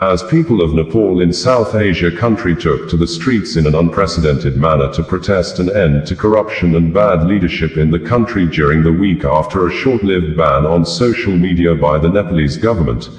As people of Nepal in South Asia country took to the streets in an unprecedented manner to protest an end to corruption and bad leadership in the country during the week after a short-lived ban on social media by the Nepalese government,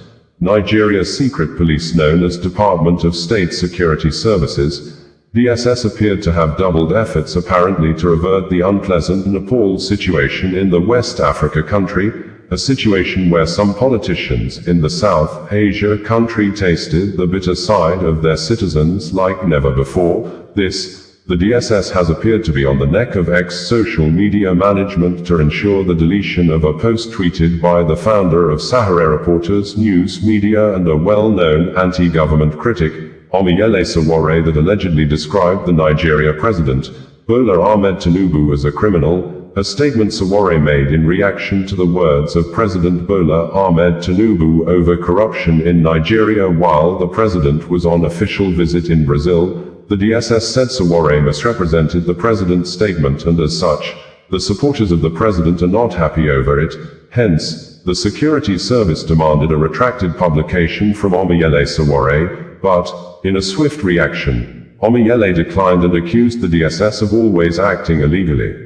Nigeria's secret police known as Department of State Security Services, DSS appeared to have doubled efforts apparently to avert the unpleasant Nepal situation in the West Africa country, a situation where some politicians in the South Asia country tasted the bitter side of their citizens like never before. The DSS has appeared to be on the neck of ex-social media management to ensure the deletion of a post tweeted by the founder of Sowore Reporters News Media and a well-known anti-government critic, Omiyele Sowore, that allegedly described the Nigeria president, Bola Ahmed Tinubu, as a criminal, a statement Sowore made in reaction to the words of President Bola Ahmed Tinubu over corruption in Nigeria while the president was on official visit in Brazil. The DSS said Sowore misrepresented the president's statement and as such, the supporters of the president are not happy over it. Hence, the security service demanded a retracted publication from Omiyele Sowore, but, in a swift reaction, Omiyele declined and accused the DSS of always acting illegally.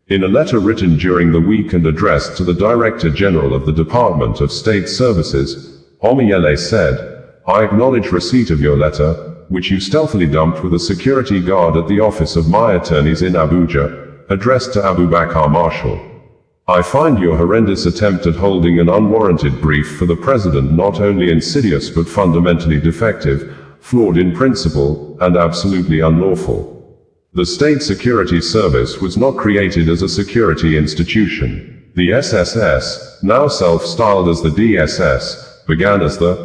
In a letter written during the week and addressed to the Director General of the Department of State Services, Omiyele said, "I acknowledge receipt of your letter, which you stealthily dumped with a security guard at the office of my attorneys in Abuja, addressed to Abubakar Marshall. I find your horrendous attempt at holding an unwarranted brief for the president not only insidious but fundamentally defective, flawed in principle, and absolutely unlawful. The State Security Service was not created as a security institution. The SSS, now self-styled as the DSS, began as the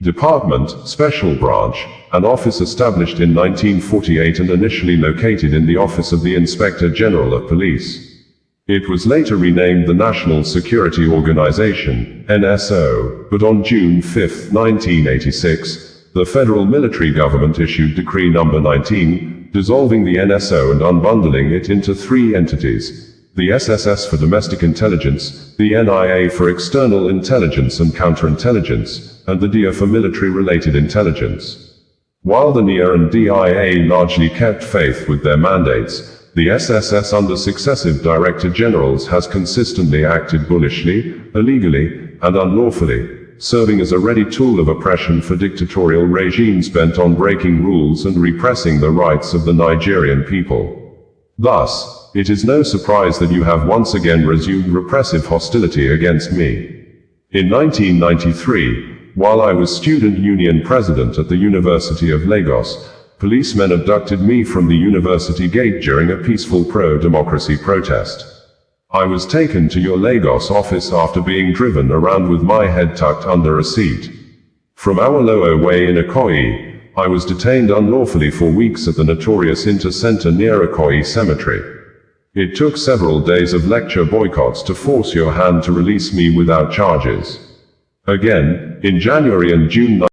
Department, Special Branch, an office established in 1948 and initially located in the Office of the Inspector General of Police. It was later renamed the National Security Organization, NSO, but on June 5, 1986, the federal military government issued Decree No. 19, dissolving the NSO and unbundling it into three entities: the SSS for Domestic Intelligence, the NIA for External Intelligence and Counterintelligence, and the DIA for Military-Related Intelligence. While the NIA and DIA largely kept faith with their mandates, the SSS under successive Director Generals has consistently acted bullishly, illegally, and unlawfully, serving as a ready tool of oppression for dictatorial regimes bent on breaking rules and repressing the rights of the Nigerian people. Thus, it is no surprise that you have once again resumed repressive hostility against me. In 1993, while I was student union president at the University of Lagos, policemen abducted me from the university gate during a peaceful pro-democracy protest. I was taken to your Lagos office after being driven around with my head tucked under a seat. From Awolowo Way in Ikoyi, I was detained unlawfully for weeks at the notorious Inter-Center near Ikoyi Cemetery. It took several days of lecture boycotts to force your hand to release me without charges. Again, in January and June